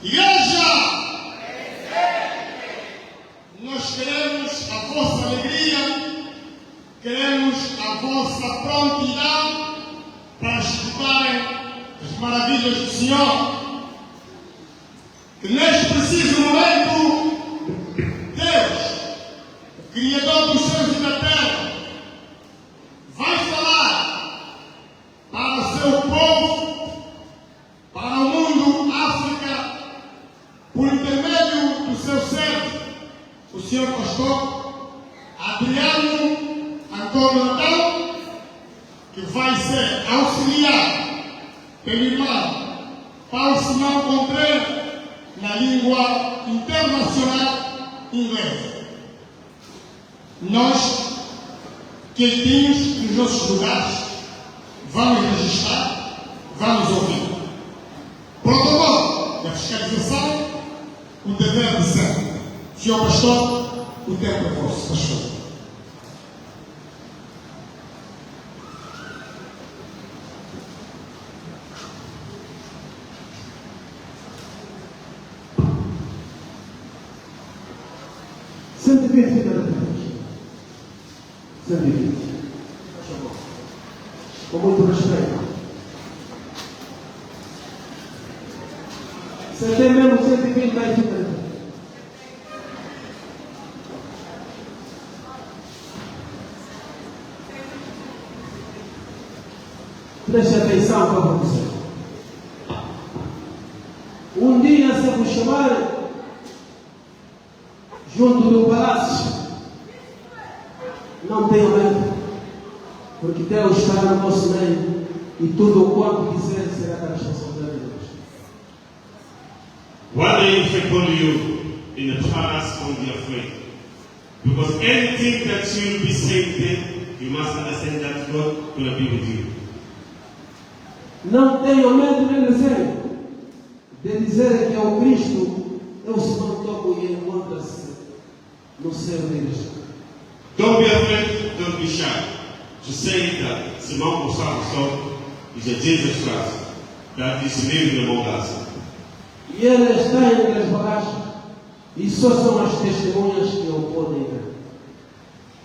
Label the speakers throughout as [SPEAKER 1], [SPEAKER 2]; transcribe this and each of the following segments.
[SPEAKER 1] Igreja! Nós queremos a vossa alegria, queremos a vossa prontidão para escutarem as maravilhas do Senhor. Que neste preciso momento, Deus, Criador dos céus e da terra, vai falar para o seu povo, para o mundo, África, por intermédio do seu servo, o senhor pastor Adriano Antônio Natal, que vai ser auxiliado pelo irmão Paulo Simão Contreira na língua internacional inglesa. Nós, quietinhos nos nossos lugares, vamos registrar, vamos ouvir. Protocolo da fiscalização, o dever de ser. Senhor pastor, o tempo é vosso, pastor.
[SPEAKER 2] Sente-se, filha da Deus. Sente-se. Com muito respeito. Você tem mesmo 120 aí, filha da Deus. Preste atenção para você. Um dia, se vos chamar junto do palácio, não tenham medo, porque Deus está no vosso meio e tudo o quanto quiser será da responsabilidade de Deus.
[SPEAKER 3] One day if I call you in the palace, don't be afraid. Because anything that you will be saying then, you must understand that God will be with you.
[SPEAKER 2] Não tenham medo nem receio de dizer que é o Cristo, eu se não toco e encontra-se no céu deles.
[SPEAKER 3] Don't be afraid, don't be shy. To say that Simon Gonçalves is a Jesus Christ that is living among us.
[SPEAKER 2] E ele está entre as bagagens e só são as testemunhas que o podem ver.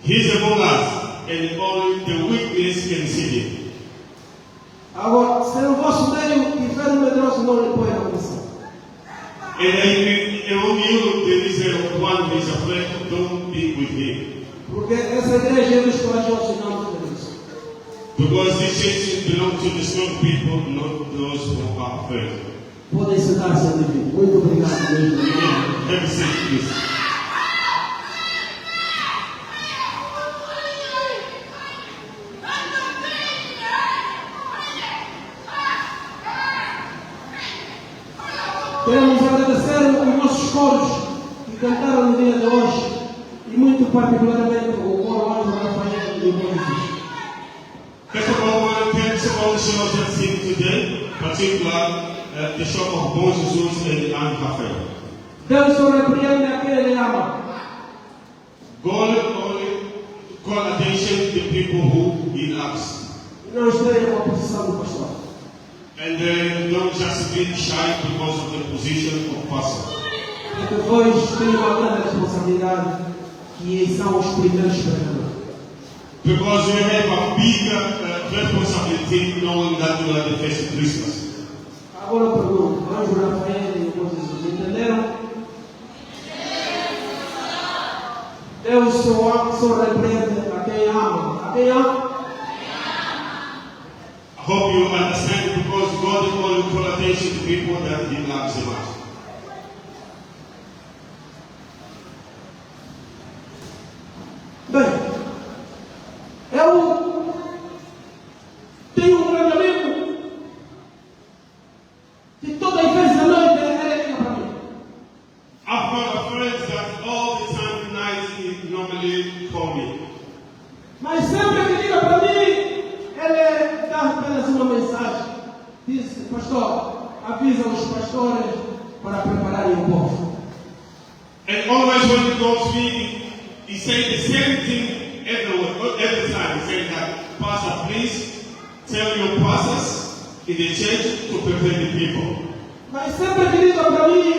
[SPEAKER 3] He is among us and only the witness can see him.
[SPEAKER 2] Agora, se no vosso meio tiver um medroso, não lhe põe a atenção.
[SPEAKER 3] And among you there is one who is afraid, don't be with him.
[SPEAKER 2] Porque essa igreja é dos corajosos e não dos medrosos.
[SPEAKER 3] Because this church belongs to the strong people, not those who are afraid.
[SPEAKER 2] Podem sentar-se a mim. Muito obrigado mesmo.
[SPEAKER 3] Have a seat, please.
[SPEAKER 2] Queremos agradecer os nossos coros que cantaram no dia de hoje e muito particularmente o coro Anjo Rafael de Moisés.
[SPEAKER 3] First of all, I want to thank all the shows that sing today, particularly the show of Bom Jesus and Anne Rafael.
[SPEAKER 2] Deus só repreende a quem Ele ama.
[SPEAKER 3] God only call attention to the people who He loves.
[SPEAKER 2] E não esteja na posição do pastor.
[SPEAKER 3] And don't just be shy because of the position of pastor.
[SPEAKER 2] Porque depois têm uma grande responsabilidade que são os primeiros pregadores.
[SPEAKER 3] Because you have a bigger responsibility knowing that you are the first Christmas.
[SPEAKER 2] Agora eu pergunto, Anjo Rafael e o Jesus, entenderam? Deus só repreende a quem ama. A quem ama?
[SPEAKER 3] I hope you understand because God only call attention to people that He loves so much.
[SPEAKER 2] Bem, eu tenho um grande amigo que toda vez à noite ele liga para mim.
[SPEAKER 3] I've got a friend that all the time night he normally call me.
[SPEAKER 2] Mas sempre que liga para mim, ele dá apenas uma mensagem. Diz, pastor, avisa os pastores para prepararem o povo.
[SPEAKER 3] And always when he goes to me, he says the same thing every time. He says that, Pastor, please tell your pastors in the church to prepare the people.
[SPEAKER 2] Mas sempre que liga para mim,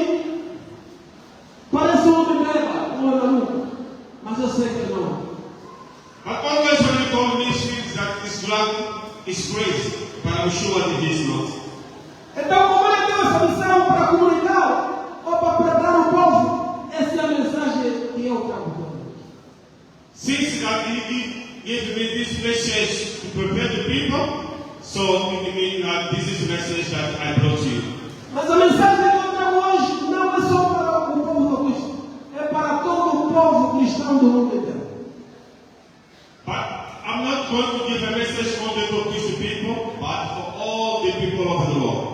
[SPEAKER 2] eu sei que não.
[SPEAKER 3] But always when we go to ministries that this drug is crazy, but I'm sure that it is not.
[SPEAKER 2] Então, como ele deu essa missão para comunicar ou para preparar o povo, essa é a mensagem que eu trago para eles.
[SPEAKER 3] Since that he gave me this message to prepare the people, so it means that this is the message that I brought to you.
[SPEAKER 2] Mas a mensagem que eu trago hoje não é só para o povo do Cristo, é para todo o povo cristão do mundo inteiro.
[SPEAKER 3] But I'm not going to give a message only to these people, but for all the people of the world.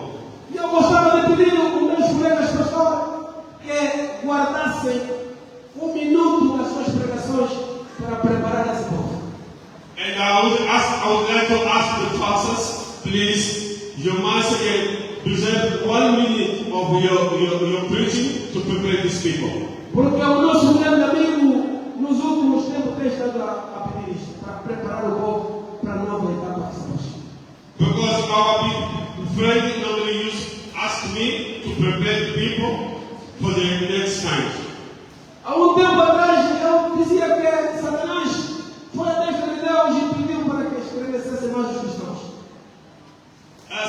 [SPEAKER 2] E eu gostava de pedir aos meus colegas pastores que guardassem um minuto nas suas pregações para preparar esse povo.
[SPEAKER 3] And I would like to ask the pastors, please, you must preserve 1 minute of your preaching to prepare these people.
[SPEAKER 2] Porque o nosso grande amigo, nos últimos tempos, tem estado a pedir isto, para preparar o povo para a nova etapa que estamos.
[SPEAKER 3] Because our friend normally ask me to prepare the people for the next time.
[SPEAKER 2] Há tempo atrás, eu dizia que Satanás foi a destra de Deus e pediu para que escrevessem mais os cristãos.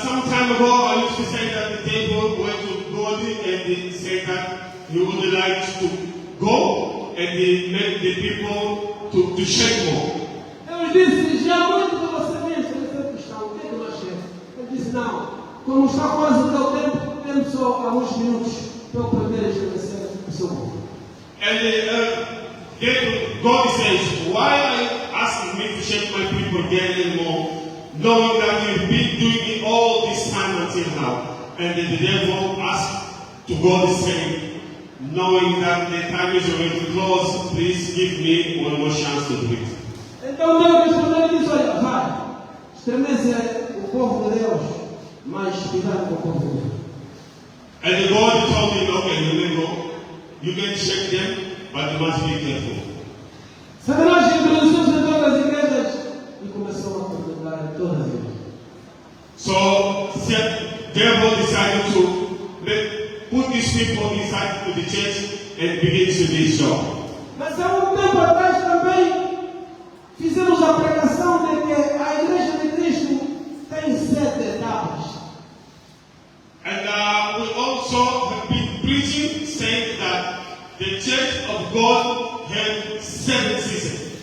[SPEAKER 3] Some time ago, I used to say that the devil went to God and he said that he would like to go and he made the people to shake more.
[SPEAKER 2] Deus disse, já muito que você vem escrever cristão, o que é que nós queremos? Ele disse, não, como está quase o teu tempo, temos só alguns minutos para eu poder escrever o seu povo.
[SPEAKER 3] And God says, why are you asking me to shake my people again anymore, knowing that you've been doing it all this time until now? And the devil asked to God saying, knowing that the time is already close, please give me one more chance to do it.
[SPEAKER 2] Então Deus respondeu e disse, olha, vai, estremece o povo de Deus, mas cuidado com o povo de Deus.
[SPEAKER 3] And God told him, okay, you may go, you can shake them, but you must be careful.
[SPEAKER 2] Satanás introduziu-se em todas as igrejas e começou a perturbar em todas as igrejas.
[SPEAKER 3] So the devil decided to put these people inside to the church and begin to do his job.
[SPEAKER 2] Mas há tempo atrás também fizemos a pregação de que a igreja de Cristo tem 7 etapas.
[SPEAKER 3] And we also have been preaching saying that the church of God had 7 seasons.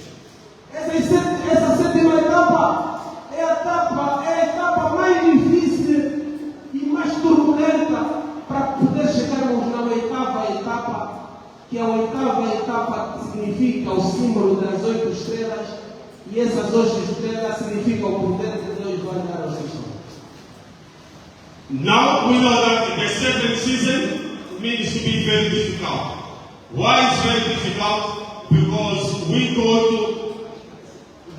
[SPEAKER 2] Essa sétima etapa é a etapa mais difícil e mais turbulenta para poder chegarmos na 8ª etapa, que a 8ª etapa significa o símbolo das 8 estrelas, e essas 8 estrelas significam o poder que Deus vai dar aos cristãos.
[SPEAKER 3] Now we know that the 7th season means to be very difficult. Why is very difficult? Because we go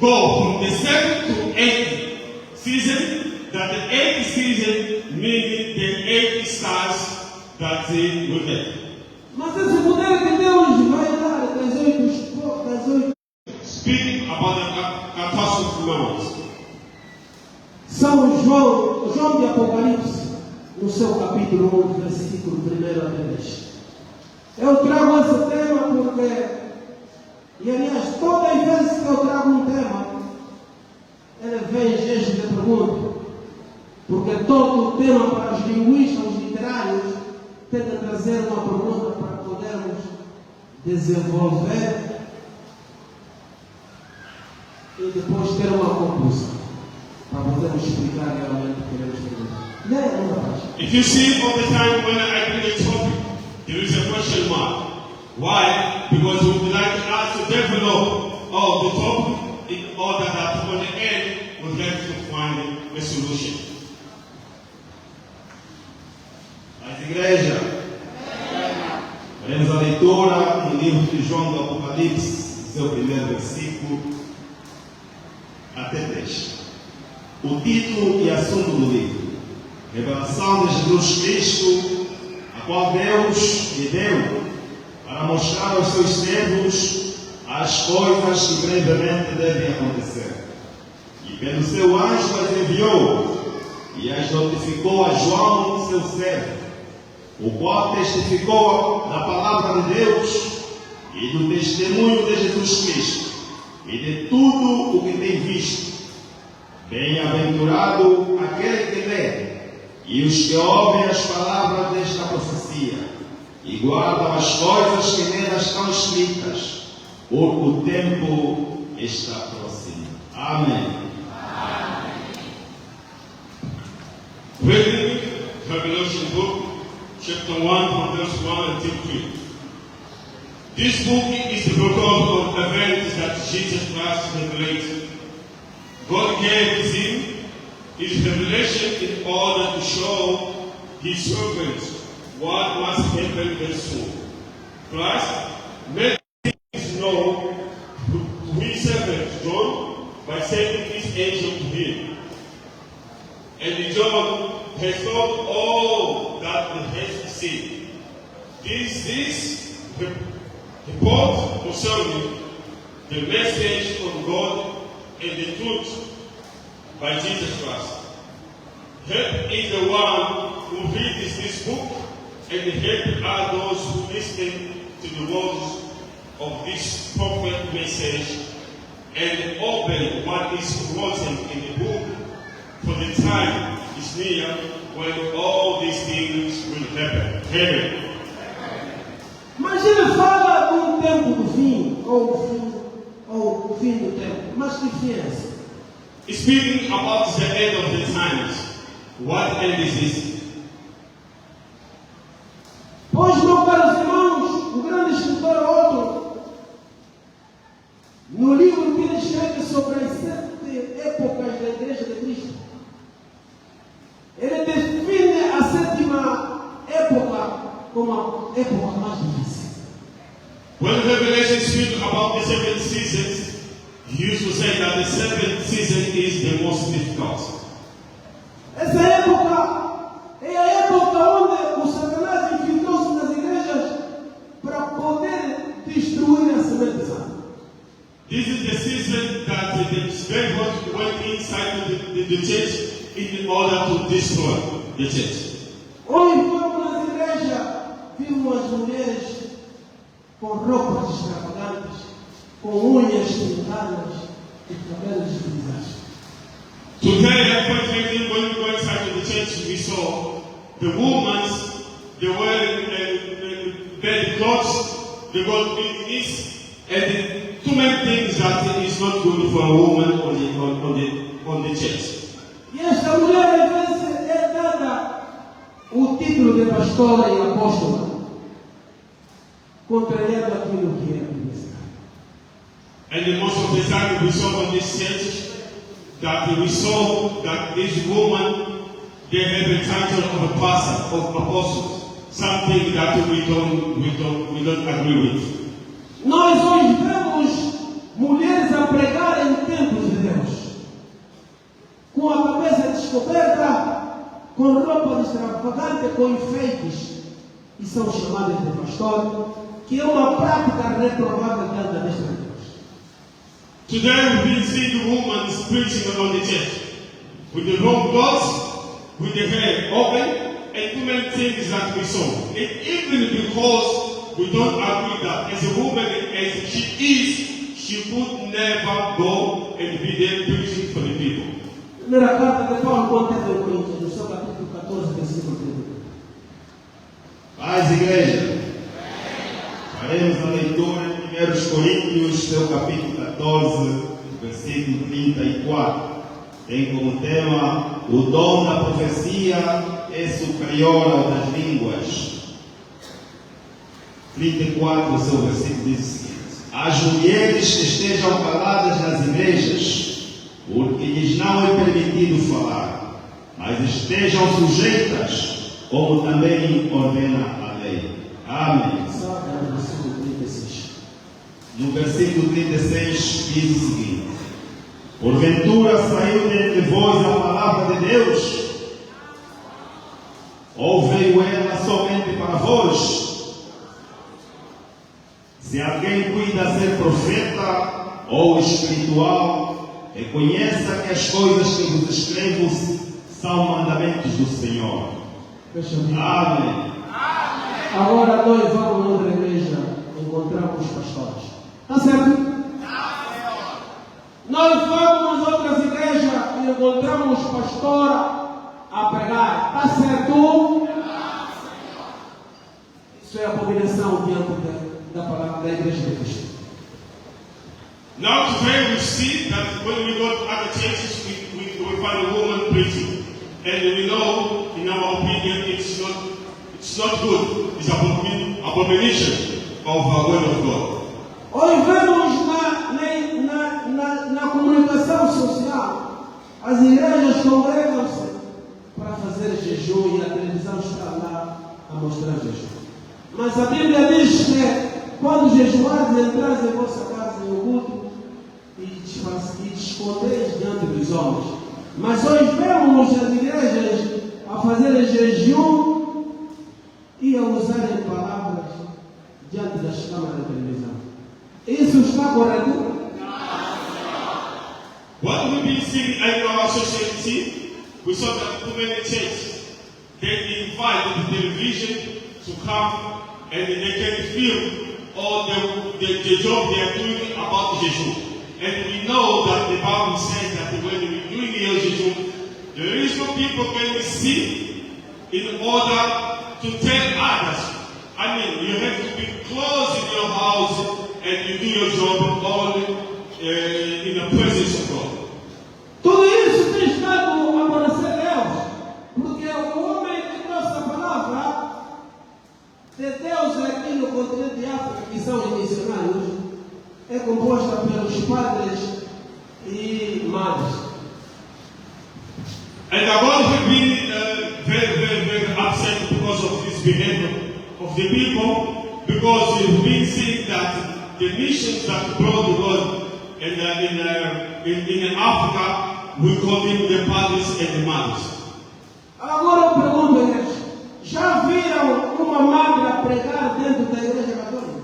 [SPEAKER 3] from the 7th to 8th season, that the 8th season meaning the 8 stars that we have.
[SPEAKER 2] Mas esse poder que Deus vai dar das 8
[SPEAKER 3] Speaking about the catastrophe moments.
[SPEAKER 2] São João de Apocalipse, no seu capítulo 1, versículo 1 a 3. Eu trago esse tema porque, e aliás, todas as vezes que eu trago um tema, ele vem em gesto de pergunta. Porque todo o tema para os linguistas, os literários, tem de trazer uma pergunta para podermos desenvolver e depois ter uma conclusão, para podermos explicar realmente o que queremos ter.
[SPEAKER 3] If you see all the time when I bring a topic, there is a question mark. Why? Because we would like us to develop the topic in order that on the end we get to find a solution.
[SPEAKER 4] Mas igreja, faremos a leitura no livro de João do Apocalipse, seu primeiro versículo, até 3. O título e assunto do livro: Revelação de Jesus Cristo, a qual Deus lhe deu para mostrar aos seus servos as coisas que brevemente devem acontecer. E pelo seu anjo as enviou e as notificou a João, seu servo, o qual testificou da palavra de Deus e do testemunho de Jesus Cristo e de tudo o que tem visto. Bem-aventurado aquele que lê e os que ouvem as palavras desta profecia e guardam as coisas que nelas estão escritas, porque o tempo está próximo. Amém.
[SPEAKER 3] Reading Revelation book, chapter 1, from verse 1 until 3. This book is the record of events that Jesus Christ revealed. God gave him his revelation in order to show his servants what must happen very soon. Christ made things known to his servant John by sending his angel to him. And John has told all that he has seen. This is the report concerning the message from God and the truth by Jesus Christ. Help is the one who reads this book, and help are those who listen to the words of this prophet message and obey what is written in the book, for the time is near when all these things will happen. Amen.
[SPEAKER 2] Mas ele fala do tempo do fim, ou o fim do tempo. Mas que fim é esse?
[SPEAKER 3] Speaking about the end of the times, what end is this?
[SPEAKER 2] Pois, meus caros irmãos, o grande escritor Otto, no livro que ele escreve sobre as 7 épocas da Igreja de Cristo, ele define a 7ª época como a época mais difícil.
[SPEAKER 3] When Revelation speaks about the 7 seasons, he used to say that the 7th season is the most difficult.
[SPEAKER 2] Essa época é a época onde o Satanás infiltrou-se nas igrejas para poder destruir a semente santa.
[SPEAKER 3] This is the season that the devil went inside the church in order to destroy the church.
[SPEAKER 2] Hoje, quando nas igrejas vimos as mulheres com roupas extravagantes, com unhas pintadas e cabelos grisalhos.
[SPEAKER 3] Today, unfortunately, when we go inside of the church, we saw the women, they wear bad clothes, they got big knees, and too many things that is not good for a woman on the church.
[SPEAKER 2] E esta mulher, às vezes, é dada o título de pastora e apóstola, contrariando aquilo que é necessário.
[SPEAKER 3] And most of the time we saw on this church that we saw that this woman, they have a title of a pastor, of apostle, something that we don't agree with.
[SPEAKER 2] Nós hoje vemos mulheres a pregar em templos de Deus, com a cabeça descoberta, com roupa extravagante, com enfeites, e são chamadas de pastor, que é uma prática reprovável diante da Deus.
[SPEAKER 3] Today we see the woman preaching on the church with the wrong clothes, with the hair open, and too many things that we saw. And even because we don't agree that as a woman as she is, she could never go and be there preaching for the people.
[SPEAKER 2] Primeira carta de Paulo contra os Coríntios, no seu capítulo 14, versículo 30.
[SPEAKER 4] Paz, igreja. Faremos a leitura de 1 Coríntios, seu capítulo 14, versículo 34. Tem como tema: o dom da profecia é superior ao das línguas. 34, o seu versículo diz o seguinte: as mulheres que estejam caladas nas igrejas, porque lhes não é permitido falar, mas estejam sujeitas, como também ordena a lei. Amém. No versículo 36 diz o seguinte: porventura saiu dentre vós a palavra de Deus? Ou veio ela somente para vós? Se alguém cuida ser profeta ou espiritual, reconheça que as coisas que vos escrevo são mandamentos do Senhor. Amém.
[SPEAKER 2] Agora nós vamos na igreja encontrar encontramos pastores. Está certo? Nós vamos a outras igrejas e encontramos pastora a pregar. Está certo? Isso é abominação diante da palavra da igreja de Cristo.
[SPEAKER 3] Now today we see that when we go to other churches, we find a woman preaching. And we know, in our opinion, it's not good. It's abomination of the word of God.
[SPEAKER 2] Hoje vemos na comunicação social, as igrejas congregam-se para fazer jejum e a televisão está lá a mostrar jejum. Mas a Bíblia diz que quando jejuardes, entrais em vossa casa em culto e escondeis diante dos homens. Mas hoje vemos as igrejas a fazerem jejum e a usarem palavras diante das câmaras de televisão. Isso está correto?
[SPEAKER 3] What we've been seeing in our society, we saw that too many churches, they invite the television to come and they can film all the job they are doing about Jejum. And we know that the Bible says that when we're doing the Jejum, there is no people can see in order to tell others. I mean, you have to be close in your house and you do your job all in the presence of God.
[SPEAKER 2] Tudo isso tem estado a aparecer Deus, porque o homem que trouxe a palavra de Deus aqui no continente de África, que são os missionários, é composta pelos padres e madres.
[SPEAKER 3] And God has been very upset because of this behavior of the people, because we've been seeing that the missions that brought the God in Africa, we call them the fathers and the mothers.
[SPEAKER 2] Agora eu pergunto-lhes, já viram uma madre a pregar dentro da igreja católica?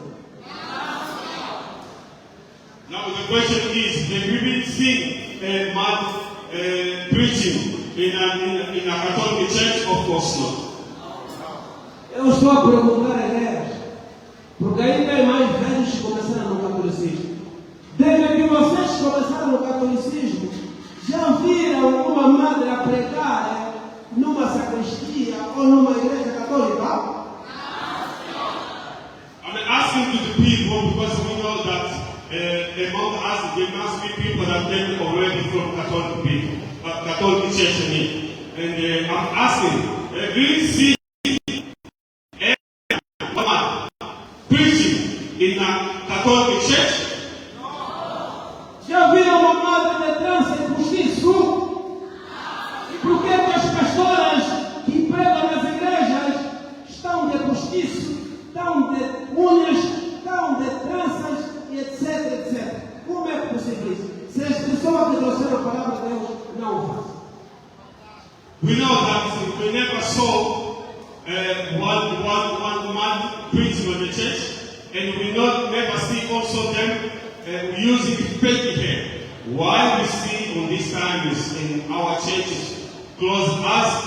[SPEAKER 3] Now the question is, have we been seeing a mother preaching in a Catholic church? Of course not.
[SPEAKER 2] Eu estou a perguntar a elas, porque aí tem mais velhos que começaram no catolicismo. Desde que vocês começaram no catolicismo, já viram uma madre a pregar numa sacristia ou numa igreja católica?
[SPEAKER 3] I'm asking to the people because we know that among us there must be people that came already from Catholic people, Catholic church, and I'm asking, do you see anyone preaching in a Catholic church?
[SPEAKER 2] Já viram uma madre de trança e postiço? E por que as pastoras que pregam nas igrejas estão de postiço, estão de unhas, estão de tranças, e etc, etc? Como é possível isso? Se as pessoas que trouxeram a palavra de Deus não o fazem.
[SPEAKER 3] We know that we never saw one man preaching in the church, and we never see also them using fake hair. Why we see on these times in our churches close us,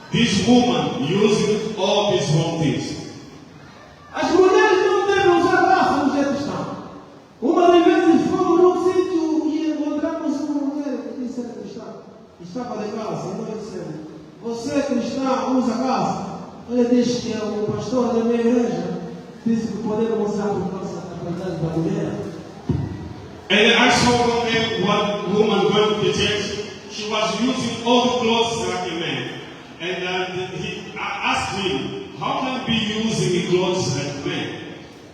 [SPEAKER 3] this woman using all these wrong things.
[SPEAKER 2] As mulheres não devem usar laço no jeito que estão. Uma de vezes fomos num sítio e encontramos uma mulher que disse era cristã. Estava de calça, e nós dissemos, você é cristã, usa calça. Ele disse que o pastor da minha igreja disse que podemos usar por causa da qualidade da mulher.
[SPEAKER 3] And I saw one woman going to the church. She was using all the clothes like a man. And I asked him, how can you be using the clothes like a man?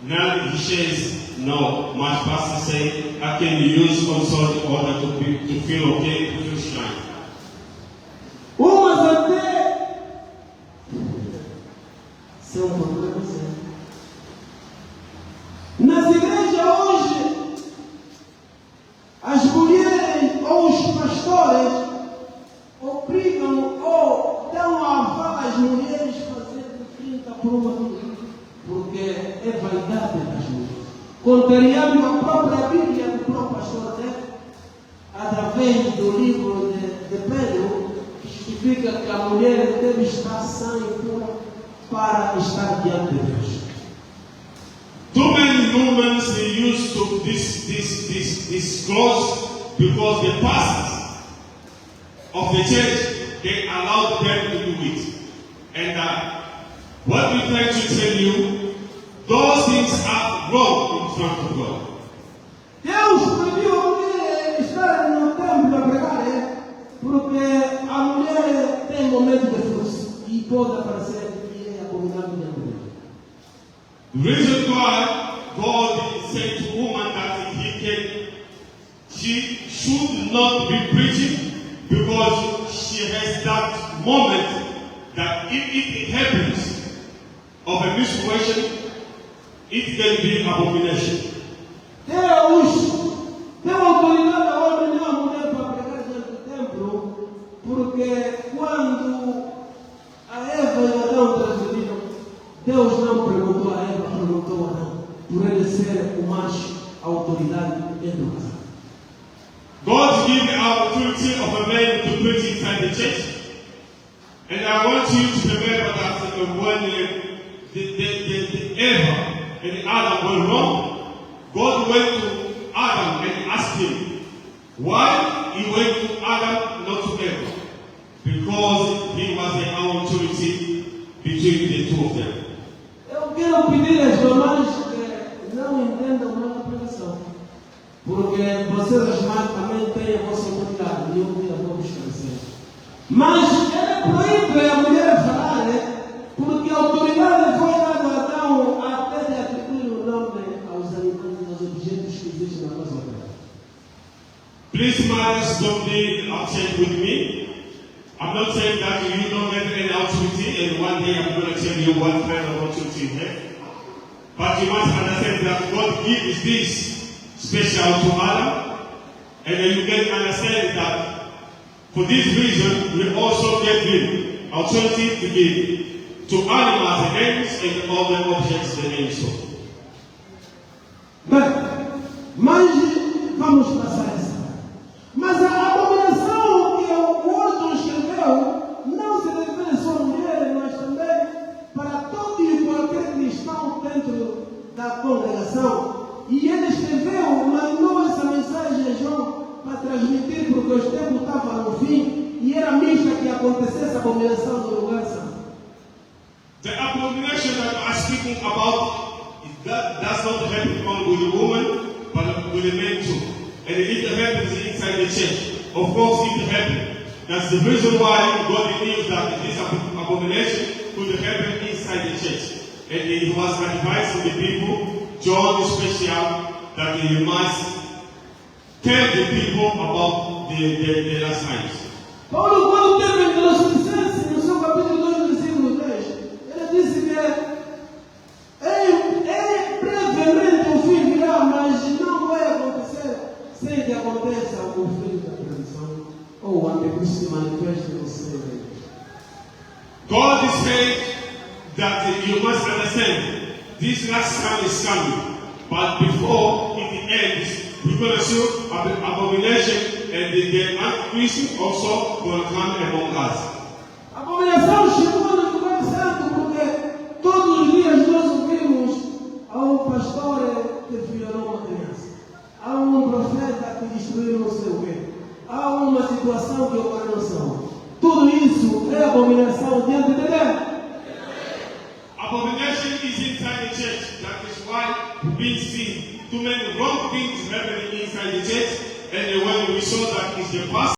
[SPEAKER 3] Now he says, no, my pastor said, I can use also in order to feel okay, to feel strong.
[SPEAKER 2] Umas até são problemas. Nas igrejas hoje, as mulheres ou os pastores obrigam ou dão a aval às mulheres fazendo 30 por uma mulher, porque é vaidade das mulheres. Contrariando a própria Bíblia do próprio pastor Zé, através do livro de Pedro, que justifica que a mulher deve estar sã e pura para estar diante de Deus.
[SPEAKER 3] Too many Romans they used to this clause because the pastors of the church they allowed them to do it. And what we try to tell you, those things are wrong in front of God.
[SPEAKER 2] Deus proibiu a mulher estar no templo a pregar, porque a mulher tem momento de fluxo e pode aparecer e é abominável de mulher.
[SPEAKER 3] The reason why God said to woman that she should not be preaching because she has that moment that if it happens of a misfortune, it can be abomination.
[SPEAKER 2] Deus deu autoridade a homem e a mulher para pregar diante do templo, porque quando a Eva e Adão transgrediram, Deus não perguntou a Eva, perguntou a Adão, por ele ser o macho, a autoridade dentro do casal.
[SPEAKER 3] God gave the opportunity of a man to preach inside the church. And I want you to remember that when the Eva and Adam were wrong, God went to Adam and asked him why he went to Adam, not to Eva. Because he was the authority between the two of them.
[SPEAKER 2] Eu quero pedir às mamães que não entendam mal a pregação, porque vocês as mães também têm a vossa autoridade e eu vou esclarecer. Mas ele proíbe a mulher falar, porque a autoridade foi dada a Adão até de atribuir o nome aos animais, aos objetos que existem na nossa terra.
[SPEAKER 3] Please, mothers, don't be upset with me. I'm not saying that you don't have any authority, and one day I'm going to tell you what kind of authority you have. But you must understand that God gives this special to Adam, and then you can understand that for this reason, we also gave him authority to give to animals the names and all the objects the names of.
[SPEAKER 2] Bem, mas vamos passar essa. Mas a abominação que o outro escreveu não se refere só a mulheres, mas também para todo e qualquer cristão dentro da congregação. E ele escreveu, mandou essa mensagem a João para transmitir, porque os tempos estavam no fim e era mista que acontecesse a abominação no lugar santo.
[SPEAKER 3] The abomination that I'm speaking about, that does not happen only with the woman, but with the men too. And it happens inside the church. Of course, it happened. That's the reason why God knew that this abomination could happen inside the church. And he was advising the people, John especially, that he must tell the people about the last times.
[SPEAKER 2] Paulo, quando teve em Colossenses, no seu capítulo 2, versículo 3, ele disse que é brevemente o fim virá, mas não vai acontecer sem que aconteça o fim da perdição ou o anticristo se manifeste no seu reino.
[SPEAKER 3] God is saying that you must understand this last time is coming, but before it ends, we're going to show abomination and the antichrist also will come among us.
[SPEAKER 2] A abominação chegou no lugar certo porque todos os dias nós ouvimos a um pastor que violou uma criança, há um profeta que destruiu não sei o quê, há uma situação que ocorreu no céu. Tudo isso é abominação diante de Deus.
[SPEAKER 3] Abomination is inside the church. That is why we see too many wrong things happening inside the church. And when we saw that is the past.